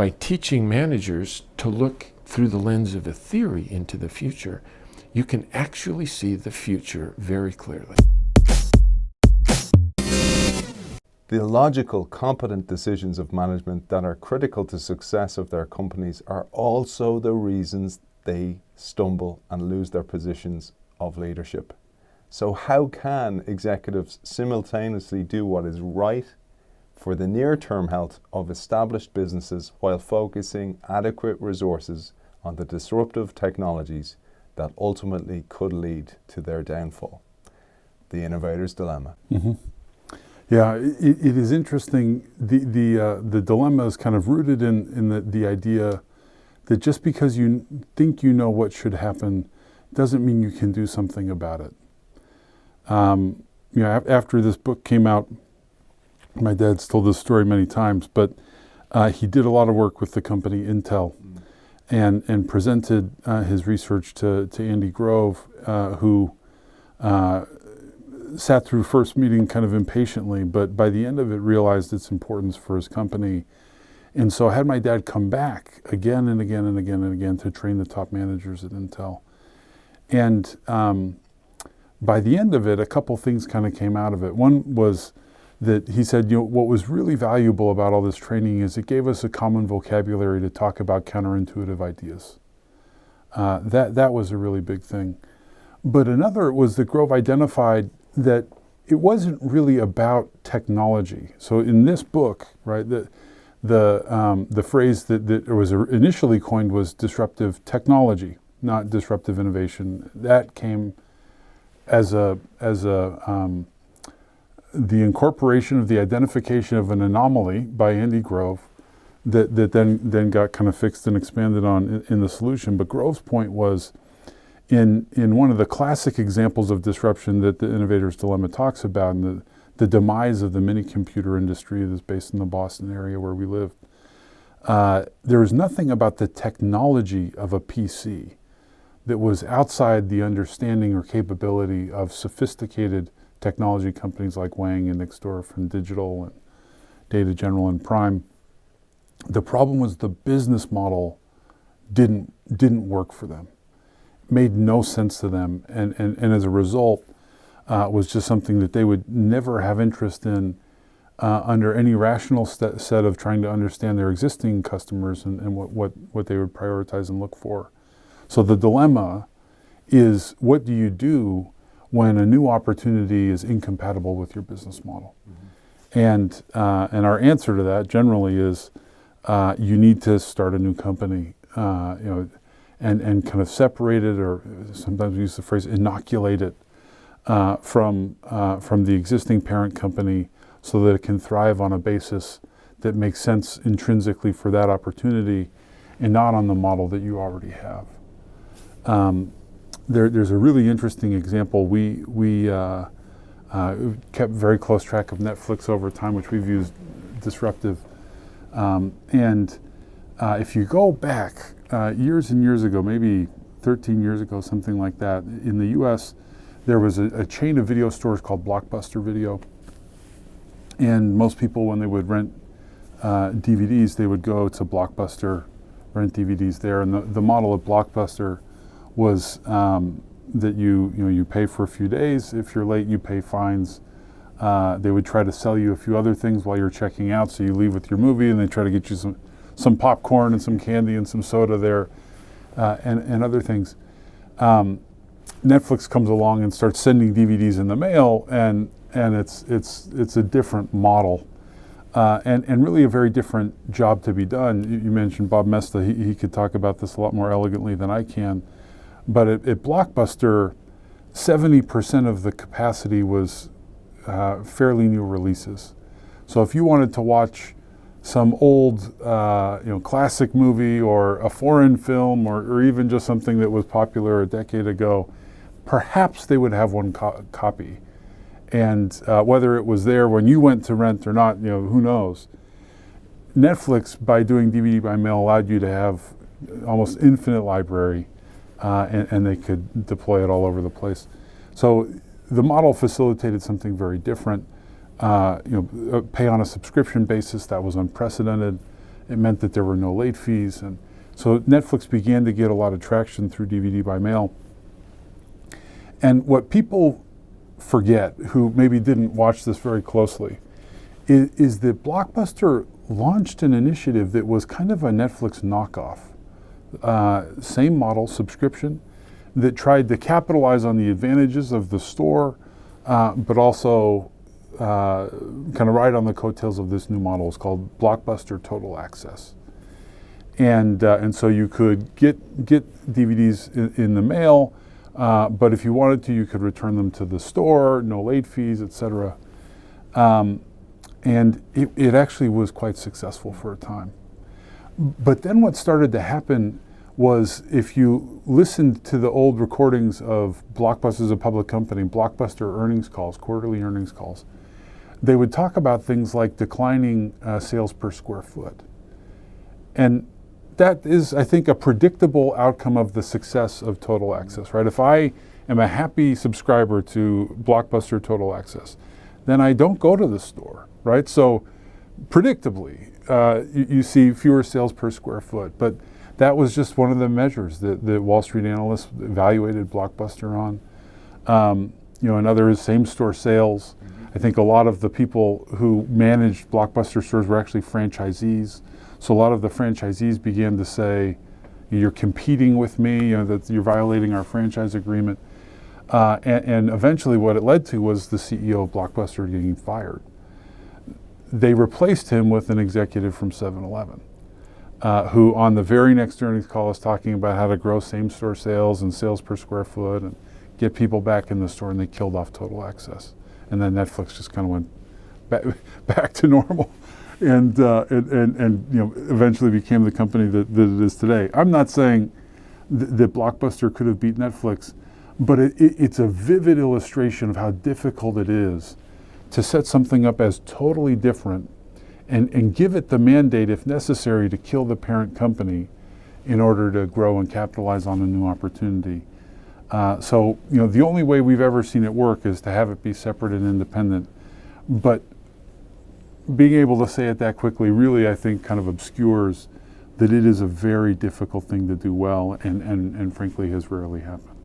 by teaching managers to look through the lens of a theory into the future, you can actually see the future very clearly. The logical, competent decisions of management that are critical to success of their companies are also the reasons they stumble and lose their positions of leadership. So how can executives simultaneously do what is right for the near-term health of established businesses while focusing adequate resources on the disruptive technologies that ultimately could lead to their downfall? The innovator's dilemma. Mm-hmm. Yeah, it is interesting. The dilemma is kind of rooted in the idea that just because you think you know what should happen doesn't mean you can do something about it. After this book came out, my dad's told this story many times, but he did a lot of work with the company Intel and presented his research to Andy Grove, who sat through first meeting kind of impatiently, but by the end of it realized its importance for his company. And so I had my dad come back again and again and again and again to train the top managers at Intel. And by the end of it, a couple things kind of came out of it. One was that he said, what was really valuable about all this training is it gave us a common vocabulary to talk about counterintuitive ideas. That was a really big thing. But another was that Grove identified that it wasn't really about technology. So in this book, right, the phrase that was initially coined was disruptive technology, not disruptive innovation. That came as the incorporation of the identification of an anomaly by Andy Grove that then got kind of fixed and expanded on in the solution. But Grove's point was, in one of the classic examples of disruption that the innovator's dilemma talks about, and the demise of the mini computer industry that's based in the Boston area where we live, there was nothing about the technology of a PC that was outside the understanding or capability of sophisticated technology companies like Wang and Nixdorf and Digital and Data General and Prime. The problem was the business model didn't work for them. Made no sense to them, and as a result, was just something that they would never have interest in under any rational set of trying to understand their existing customers and what they would prioritize and look for. So the dilemma is, what do you do when a new opportunity is incompatible with your business model? Mm-hmm. And our answer to that generally is you need to start a new company, and kind of separate it, or sometimes we use the phrase inoculate it from the existing parent company so that it can thrive on a basis that makes sense intrinsically for that opportunity and not on the model that you already have. There's a really interesting example. We kept very close track of Netflix over time, which we've used disruptive. If you go back years and years ago, maybe 13 years ago, something like that, in the US, there was a chain of video stores called Blockbuster Video. And most people, when they would rent DVDs, they would go to Blockbuster, rent DVDs there. And the model at Blockbuster was that you pay for a few days. If you're late, you pay fines. They would try to sell you a few other things while you're checking out, so you leave with your movie, and they try to get you some popcorn and some candy and some soda there, and other things. Netflix comes along and starts sending DVDs in the mail, and it's a different model, and really a very different job to be done. You mentioned Bob Moesta. He could talk about this a lot more elegantly than I can. But at Blockbuster, 70% of the capacity was fairly new releases. So if you wanted to watch some old classic movie or a foreign film or even just something that was popular a decade ago, perhaps they would have one copy. And whether it was there when you went to rent or not, who knows. Netflix, by doing DVD by mail, allowed you to have almost infinite library, and they could deploy it all over the place. So the model facilitated something very different. Pay on a subscription basis, that was unprecedented. It meant that there were no late fees. And so Netflix began to get a lot of traction through DVD by mail. And what people forget, who maybe didn't watch this very closely, is that Blockbuster launched an initiative that was kind of a Netflix knockoff. Same model, subscription, that tried to capitalize on the advantages of the store, but also kind of ride on the coattails of this new model. It's called Blockbuster Total Access. And so you could get DVDs in the mail, but if you wanted to, you could return them to the store, no late fees, etc. And it actually was quite successful for a time. But then what started to happen was, if you listened to the old recordings of Blockbuster as a public company, Blockbuster earnings calls, quarterly earnings calls, they would talk about things like declining sales per square foot. And that is, I think, a predictable outcome of the success of Total Access, right? If I am a happy subscriber to Blockbuster Total Access, then I don't go to the store, right? So predictably, you see fewer sales per square foot. But that was just one of the measures that Wall Street analysts evaluated Blockbuster on. Another is same-store sales. I think a lot of the people who managed Blockbuster stores were actually franchisees. So a lot of the franchisees began to say, you're competing with me, that you're violating our franchise agreement. And eventually what it led to was the CEO of Blockbuster getting fired. They replaced him with an executive from 7-Eleven, who on the very next earnings call is talking about how to grow same-store sales and sales per square foot and get people back in the store, and they killed off Total Access. And then Netflix just kind of went back to normal. And eventually became the company that it is today. I'm not saying that Blockbuster could have beat Netflix, but it's a vivid illustration of how difficult it is to set something up as totally different and give it the mandate, if necessary, to kill the parent company in order to grow and capitalize on a new opportunity. So the only way we've ever seen it work is to have it be separate and independent. But being able to say it that quickly really, I think, kind of obscures that it is a very difficult thing to do well, and frankly has rarely happened.